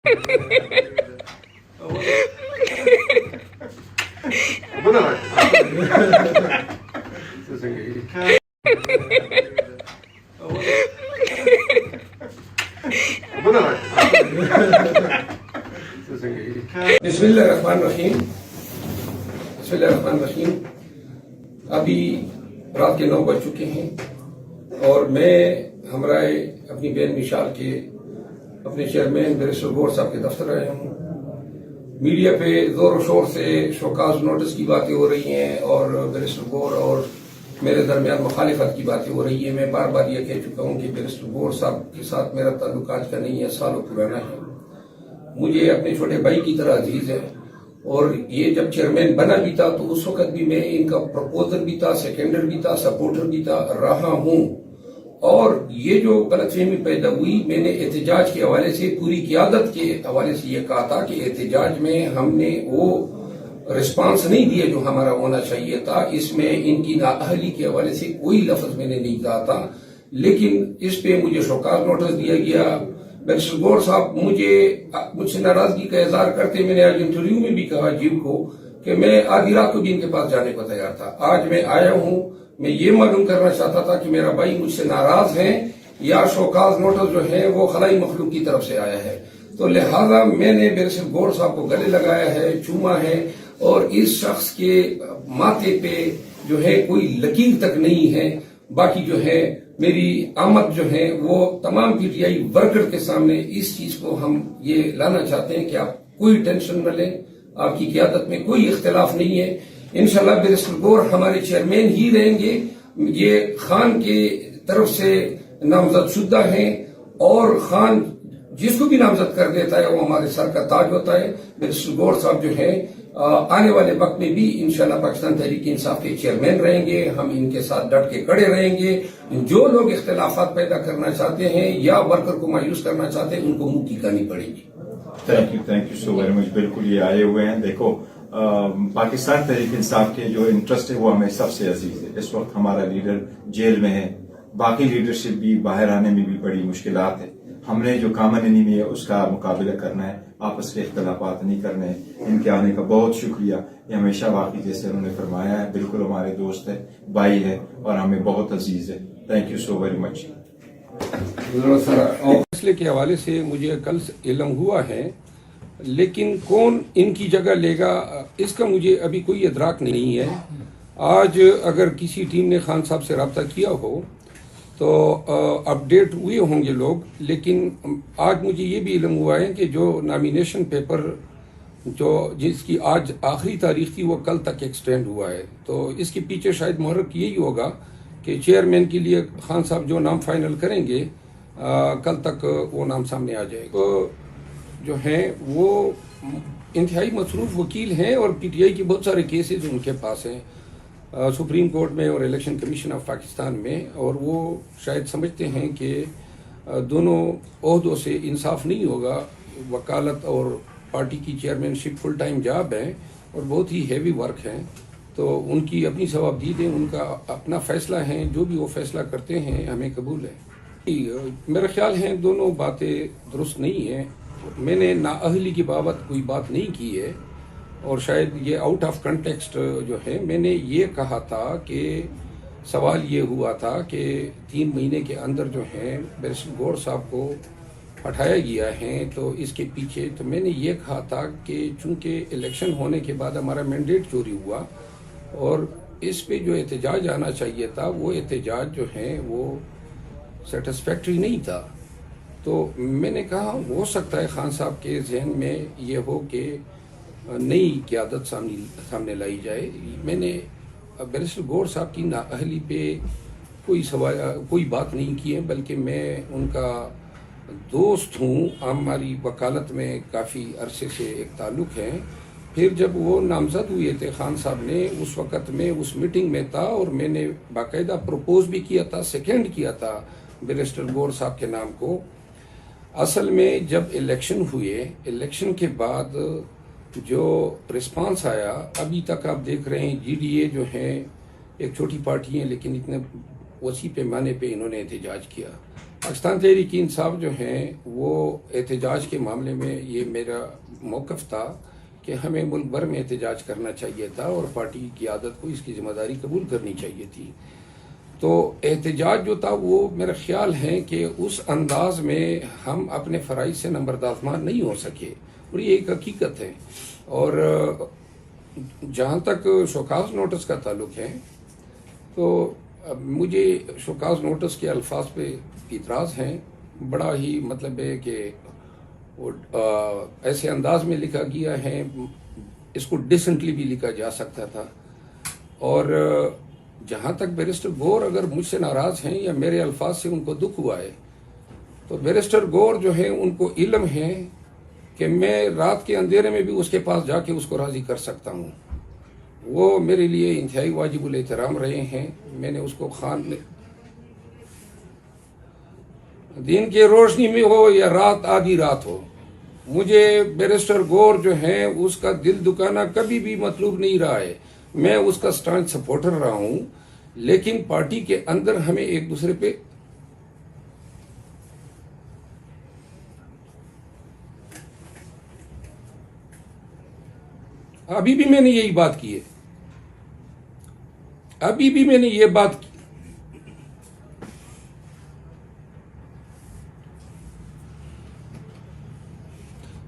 बिस्मिल्लाहिर्रहमानिर्रहीम। अभी रात के 9 बज चुके हैं और मैं हमरा अपनी बेन मिशाल के अपने चेयरमैन बैरिस्टर गौर साहब के दफ्तर आया हूँ। मीडिया पे जोर शोर से शोकाज नोटिस की बातें हो रही हैं और बैरिस्टर गौर और मेरे दरमियान मुखालिफत की बातें हो रही है। मैं बार बार ये कह चुका हूँ कि बैरिस्टर गौर साहब के साथ मेरा ताल्लुक आज का नहीं है, सालों पुराना है। मुझे अपने छोटे भाई की तरह अजीज है और ये जब चेयरमैन बना भी था तो उस वक्त भी मैं इनका प्रपोजर भी था, सेकेंडर भी था, सपोर्टर भी था रहा हूँ। और ये जो गलतफहमी पैदा हुई, मैंने एहतजाज के हवाले से, पूरी क़ियादत के हवाले से ये कहा था कि एहतजाज में हमने वो रिस्पांस नहीं दिया जो हमारा होना चाहिए था। इसमें इनकी नाअहली के हवाले से कोई लफ्ज मैंने नहीं कहा था, लेकिन इस पे मुझे शोकाज नोटिस दिया गया। बैरिस्टर गौर साहब मुझसे नाराजगी का इजहार करते, मैंने आज इंटरव्यू में भी कहा जीव को कि मैं आधी रात को भी इनके पास जाने को तैयार था। आज मैं आया हूँ, मैं ये मालूम करना चाहता था कि मेरा भाई मुझसे नाराज है या शोकाज नोटिस जो है वो खलाई मखलूक की तरफ से आया है। तो लिहाजा मैंने बैरिस्टर गौर साहब को गले लगाया है, चूमा है और इस शख्स के माथे पे जो है कोई लकीर तक नहीं है। बाकी जो है मेरी आमद जो है वो तमाम पीटीआई वर्कर के सामने इस चीज को हम ये लाना चाहते हैं कि आप कोई टेंशन न लें, आपकी क़ियादत में कोई इख्तिलाफ नहीं है। इंशाल्लाह बैरिस्टर गौर हमारे चेयरमैन ही रहेंगे। ये खान के तरफ से नामजद शुदा हैं और खान जिसको भी नामजद कर देता है वो हमारे सर का ताज होता है। बैरिस्टर गौर साहब जो है आने वाले वक्त में भी इंशाल्लाह पाकिस्तान तहरीक इंसाफ के चेयरमैन रहेंगे। हम इनके साथ डट के खड़े रहेंगे। जो लोग इख्तिलाफात पैदा करना चाहते हैं या वर्कर को मायूस करना चाहते हैं उनको मुंह की खानी पड़ेगी। Thank you so very much. बिल्कुल ये आए हुए हैं। देखो पाकिस्तान तहरीक इंसाफ के जो इंटरेस्ट है वो हमें सबसे अजीज है। इस वक्त हमारा लीडर जेल में है, बाकी लीडरशिप भी बाहर आने में भी बड़ी मुश्किलात है। हमने जो कॉमन एनिमी है उसका मुकाबला करना है, आपस के इख्तलाफात नहीं करने हैं। इनके आने का बहुत शुक्रिया। ये हमेशा वाकई जैसे उन्होंने फरमाया है बिल्कुल हमारे दोस्त है, भाई है और हमें बहुत अजीज है। Thank you so very much. फैसले के हवाले से मुझे कल इल्म हुआ है, लेकिन कौन इनकी जगह लेगा इसका मुझे अभी कोई इदराक नहीं है। आज अगर किसी टीम ने खान साहब से रब्ता किया हो तो अपडेट हुए होंगे लोग, लेकिन आज मुझे ये भी इल्म हुआ है कि जो नॉमिनेशन पेपर जो जिसकी आज आखिरी तारीख थी वो कल तक एक्सटेंड हुआ है। तो इसके पीछे शायद मुहर्रक यही होगा कि चेयरमैन के लिए खान साहब जो नाम फाइनल करेंगे कल तक वो नाम सामने आ जाएगा। तो जो हैं वो इंतहाई मसरूफ वकील हैं और पीटीआई के बहुत सारे केसेस उनके पास हैं सुप्रीम कोर्ट में और इलेक्शन कमीशन ऑफ पाकिस्तान में, और वो शायद समझते हैं कि दोनों ओहदों से इंसाफ नहीं होगा। वकालत और पार्टी की चेयरमैनशिप फुल टाइम जॉब है और बहुत ही हैवी वर्क है। तो उनकी अपनी सवाबदीद है, उनका अपना फैसला है, जो भी वो फैसला करते हैं हमें कबूल है। मेरा ख्याल है दोनों बातें दुरुस्त नहीं है। मैंने नाअहली की बाबत कोई बात नहीं की है और शायद ये आउट ऑफ कंटेक्स्ट जो है। मैंने ये कहा था कि सवाल ये हुआ था कि 3 महीने के अंदर जो है बैरिस्टर गौर साहब को हटाया गया है, तो इसके पीछे तो मैंने ये कहा था कि चूंकि इलेक्शन होने के बाद हमारा मैंडेट चोरी हुआ और इस पे जो एहतजाज आना चाहिए था वो एहतजाज जो है वो सेटिस्फैक्ट्री नहीं था। तो मैंने कहा हो सकता है खान साहब के जहन में ये हो कि नई क़यादत सामने लाई जाए। मैंने बैरिस्टर गौर साहब की नाअहली पे कोई बात नहीं की है, बल्कि मैं उनका दोस्त हूँ। हमारी वकालत में काफ़ी अरसे से एक ताल्लुक़ है। फिर जब वो नामजद हुए थे खान साहब ने, उस वक़्त में उस मीटिंग में था और मैंने बाकायदा प्रपोज भी किया था, सेकेंड किया था बैरिस्टर गौर साहब के नाम को। असल में जब इलेक्शन हुए, इलेक्शन के बाद जो रिस्पांस आया, अभी तक आप देख रहे हैं जीडीए जो है एक छोटी पार्टी है लेकिन इतने वसी पैमाने पे इन्होंने एहतजाज किया। پاکستان تحریک انصاف جو ہیں وہ احتجاج کے معاملے میں یہ میرا موقف تھا کہ ہمیں ملک بھر میں احتجاج کرنا چاہیے تھا اور پارٹی کی قیادت کو اس کی ذمہ داری قبول کرنی چاہیے تھی. تو احتجاج جو تھا وہ میرا خیال ہے کہ اس انداز میں ہم اپنے فرائض سے نمبردازمان نہیں ہو سکے اور یہ ایک حقیقت ہے. اور جہاں تک شوکاز نوٹس کا تعلق ہے تو مجھے شوکاز نوٹس کے الفاظ پہ اعتراض ہیں. بڑا ہی مطلب ہے کہ ایسے انداز میں لکھا گیا ہے، اس کو ڈیسنٹلی بھی لکھا جا سکتا تھا. اور جہاں تک بیرسٹر گور اگر مجھ سے ناراض ہیں یا میرے الفاظ سے ان کو دکھ ہوا ہے تو بیرسٹر گور جو ہے ان کو علم ہے کہ میں رات کے اندھیرے میں بھی اس کے پاس جا کے اس کو راضی کر سکتا ہوں. وہ میرے لیے انتہائی واجب الاحترام رہے ہیں. میں نے اس کو خان دن کی روشنی میں ہو یا رات آدھی رات ہو، مجھے بیرسٹر گور جو ہیں اس کا دل دکانا کبھی بھی مطلوب نہیں رہا ہے. میں اس کا سٹانچ سپورٹر رہا ہوں، لیکن پارٹی کے اندر ہمیں ایک دوسرے پہ ابھی بھی میں نے یہی بات کی ہے. ابھی بھی میں نے یہ بات کی.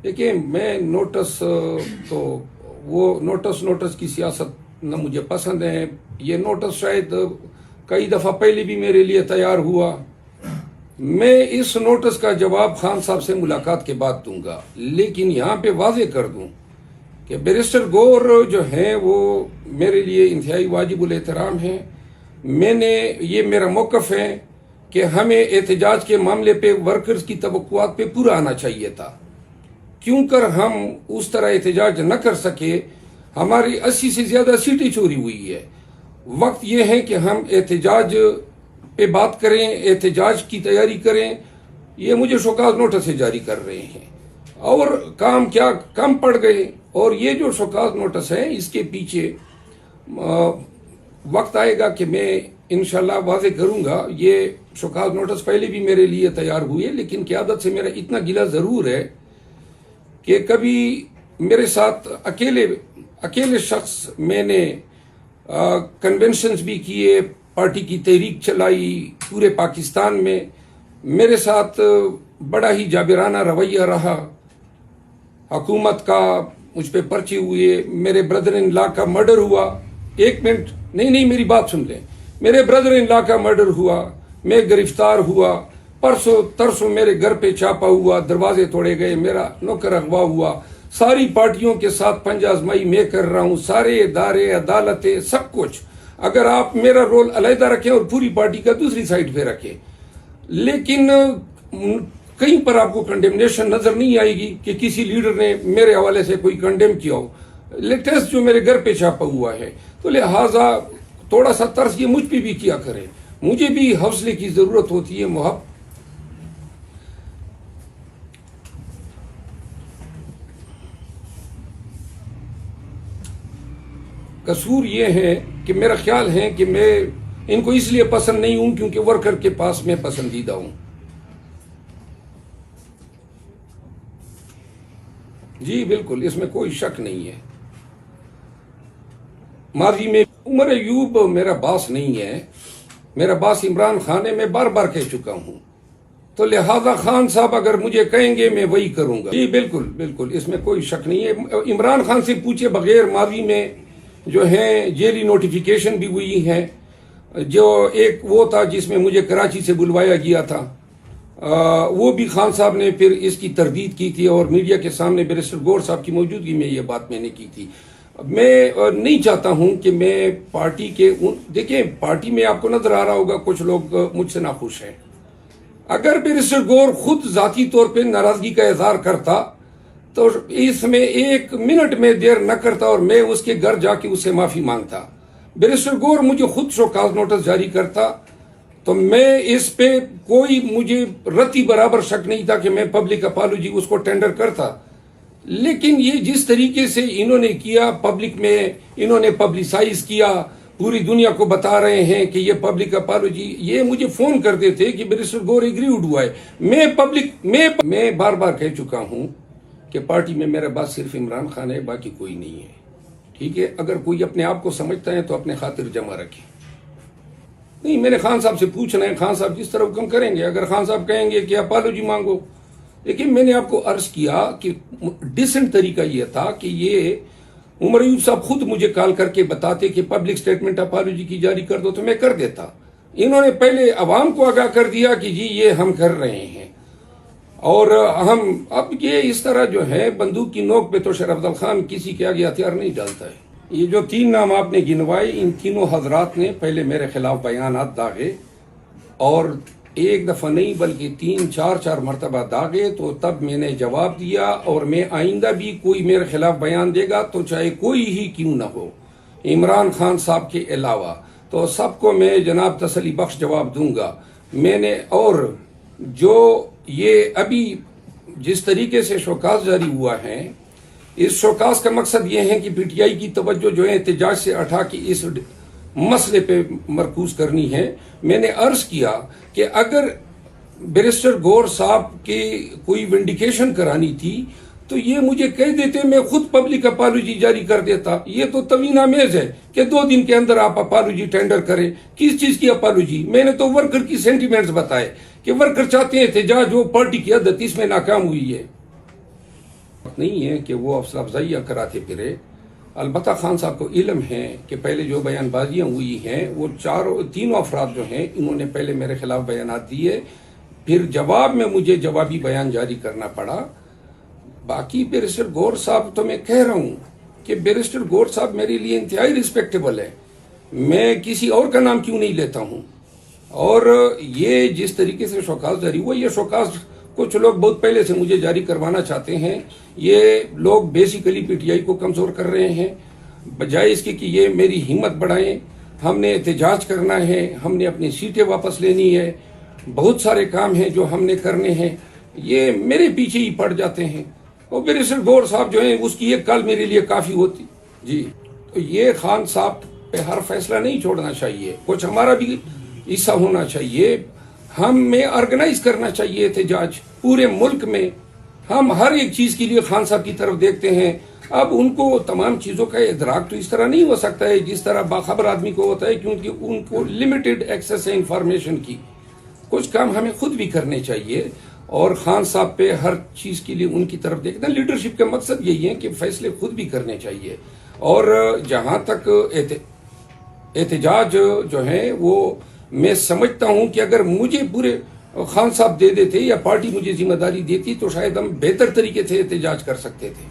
دیکھیں میں نوٹس تو وہ نوٹس کی سیاست نہ مجھے پسند ہے. یہ نوٹس شاید کئی دفعہ پہلے بھی میرے لیے تیار ہوا. میں اس نوٹس کا جواب خان صاحب سے ملاقات کے بعد دوں گا، لیکن یہاں پہ واضح کر دوں کہ بیرسٹر گور جو ہیں وہ میرے لیے انتہائی واجب الاحترام ہیں. میں نے یہ میرا موقف ہے کہ ہمیں احتجاج کے معاملے پہ ورکرز کی توقعات پہ پورا آنا چاہیے تھا. کیوں کر ہم اس طرح احتجاج نہ کر سکے؟ ہماری 80 سے زیادہ سیٹیں چوری ہوئی ہے. وقت یہ ہے کہ ہم احتجاج پہ بات کریں، احتجاج کی تیاری کریں. یہ مجھے شوکاز نوٹس سے جاری کر رہے ہیں اور کام کیا کم پڑ گئے. اور یہ جو شوکاز نوٹس ہے اس کے پیچھے وقت آئے گا کہ میں انشاءاللہ واضح کروں گا. یہ شوکاز نوٹس پہلے بھی میرے لیے تیار ہوئے، لیکن قیادت سے میرا اتنا گلہ ضرور ہے کہ کبھی میرے ساتھ اکیلے شخص میں نے کنونشنز بھی کیے، پارٹی کی تحریک چلائی پورے پاکستان میں. میرے ساتھ بڑا ہی جابرانہ رویہ رہا. حکومت کا مجھ پہ پرچے ہوئے، میرے بردر ان لا کا مرڈر ہوا. ایک منٹ، نہیں میری بات سن لیں. میرے بردر ان لا کا مرڈر ہوا، میں گرفتار ہوا. پرسوں ترسوں میرے گھر پہ چھاپا ہوا، دروازے توڑے گئے، میرا نوکر اغوا ہوا. ساری پارٹیوں کے ساتھ پنجہ آزمائی میں کر رہا ہوں، سارے ادارے، عدالتیں، سب کچھ. اگر آپ میرا رول علیحدہ رکھیں اور پوری پارٹی کا دوسری سائڈ پہ رکھیں، لیکن کہیں پر آپ کو کنڈیمنیشن نظر نہیں آئے گی کہ کسی لیڈر نے میرے حوالے سے کوئی کنڈیم کیا ہو. لیٹسٹ جو میرے گھر پہ چھاپا ہوا ہے، تو لہٰذا تھوڑا سا ترس یہ مجھ پہ بھی کیا کریں. مجھے بھی حوصلے کی ضرورت ہوتی ہے. محبت قصور یہ ہے کہ میرا خیال ہے کہ میں ان کو اس لیے پسند نہیں ہوں کیونکہ ورکر کے پاس میں پسندیدہ ہوں. جی بالکل، اس میں کوئی شک نہیں ہے. ماضی میں عمر ایوب میرا باس نہیں ہے، میرا باس عمران خان ہے. میں بار بار کہہ چکا ہوں. تو لہذا خان صاحب اگر مجھے کہیں گے میں وہی کروں گا. جی بالکل، اس میں کوئی شک نہیں ہے. عمران خان سے پوچھے بغیر ماضی میں جو ہیں جیلی نوٹیفیکیشن بھی ہوئی ہیں. جو ایک وہ تھا جس میں مجھے کراچی سے بلوایا گیا تھا، وہ بھی خان صاحب نے پھر اس کی تردید کی تھی اور میڈیا کے سامنے بیرسٹر گور صاحب کی موجودگی میں یہ بات میں نے کی تھی. میں نہیں چاہتا ہوں کہ میں پارٹی کے دیکھیں پارٹی میں آپ کو نظر آ رہا ہوگا کچھ لوگ مجھ سے ناخوش ہیں. اگر بیرسٹر گور خود ذاتی طور پہ ناراضگی کا اظہار کرتا تو اس میں ایک منٹ میں دیر نہ کرتا اور میں اس کے گھر جا کے اس سے معافی مانگتا. بیرسٹر گور مجھے خود شوکاز نوٹس جاری کرتا تو میں اس پہ کوئی مجھے رتی برابر شک نہیں تھا کہ میں پبلک اپالوجی اس کو ٹینڈر کرتا. لیکن یہ جس طریقے سے انہوں نے کیا، پبلک میں انہوں نے پبلسائز کیا، पूरी दुनिया को बता रहे हैं कि ये पब्लिक अपॉलॉजी, ये मुझे फोन करते थे कि बैरिस्टर गौर एग्रीड हुआ है। मैं बार बार कह चुका हूं कि पार्टी में मेरे पास सिर्फ इमरान खान है, बाकी कोई नहीं है। ठीक है, अगर कोई अपने आप को समझता है तो अपने खातिर जमा रखे। नहीं, मैंने खान साहब से पूछना है, खान साहब जिस तरह हुक्म करेंगे। अगर खान साहब कहेंगे कि अपॉलॉजी मांगो, लेकिन मैंने आपको अर्ज किया कि डिसेंट तरीका यह था कि ये उमर अयूब साहब खुद मुझे कॉल करके बताते कि पब्लिक स्टेटमेंट अपॉलॉजी की जारी कर दो, तो मैं कर देता। इन्होंने पहले अवाम को आगाह कर दिया कि जी ये हम कर रहे हैं, और हम अब ये इस तरह जो है बंदूक की नोक पे तो शरफ अफजल खान किसी के आगे हथियार नहीं डालता है। ये जो 3 नाम आपने गिनवाए, इन तीनों हजरात ने पहले मेरे खिलाफ बयानात दागे, और एक दफा नहीं बल्कि 3-4 मरतबा दागे। तो तब मैंने जवाब दिया, और मैं आइंदा भी कोई मेरे खिलाफ बयान देगा तो चाहे कोई ही क्यों ना हो, इमरान खान साहब के अलावा, तो सबको मैं जनाब तसल्ली बख्श जवाब दूंगा। मैंने, और जो ये अभी जिस तरीके से शोकास जारी हुआ है, इस शोकास का मकसद ये है कि पीटीआई की तवज्जो जो है एहतजाज से हटा के इस मसले पे मरकूज करनी है। मैंने अर्ज किया कि अगर बैरिस्टर गौर साहब के कोई विंडिकेशन करानी थी तो ये मुझे कह देते, मैं खुद पब्लिक अपॉलॉजी जारी कर देता। ये तो तवीन आमेज है कि 2 दिन के अंदर आप अपॉलॉजी टेंडर करें। किस चीज की अपॉलॉजी? मैंने तो वर्कर की सेंटिमेंट्स बताए कि वर्कर चाहते हैं एहतजाज, जो पार्टी की आदत इसमें नाकाम हुई है। नहीं है कि वो हौसला अफजाइयां कराते फिरे। अलबत्ता खान साहब को इल्म है कि पहले जो बयानबाजियां हुई हैं, वो 3 अफराद जो हैं, इन्होंने पहले मेरे खिलाफ बयानात दिए, फिर जवाब में मुझे जवाबी बयान जारी करना पड़ा। बाकी बैरिस्टर गौर साहब, तो मैं कह रहा हूं कि बैरिस्टर गौर साहब मेरे लिए इंतहाई रिस्पेक्टेबल है। मैं किसी और का नाम क्यों नहीं लेता हूं। और ये जिस तरीके से शोकास जारी हुआ, ये शोकास कुछ लोग बहुत पहले से मुझे जारी करवाना चाहते हैं। ये लोग बेसिकली पीटीआई को कमजोर कर रहे हैं, बजाय इसके कि ये मेरी हिम्मत बढ़ाएं। हमने एहतजाज करना है, हमने अपनी सीटें वापस लेनी है, बहुत सारे काम हैं जो हमने करने हैं, ये मेरे पीछे ही पड़ जाते हैं। और बैरिस्टर गौर साहब जो है, उसकी एक कॉल मेरे लिए काफी होती जी। तो ये खान साहब पे हर फैसला नहीं छोड़ना चाहिए, कुछ हमारा भी हिस्सा होना चाहिए। हमें ऑर्गेनाइज करना चाहिए एहतजाज पूरे मुल्क में। हम हर एक चीज के लिए खान साहब की तरफ देखते हैं। अब उनको तमाम चीजों का इदराक तो इस तरह नहीं हो सकता है जिस तरह बाखबर आदमी को होता है, क्योंकि उनको लिमिटेड एक्सेस है इंफॉर्मेशन की। कुछ काम हमें खुद भी करने चाहिए, और खान साहब पे हर चीज के लिए उनकी तरफ देखना। लीडरशिप का मकसद यही है कि फैसले खुद भी करने चाहिए। और जहां तक एहतजाज जो है, वो मैं समझता हूं कि अगर मुझे पूरे खान साहब दे देते या पार्टी मुझे जिम्मेदारी देती तो शायद हम बेहतर तरीके से एहतजाज कर सकते थे।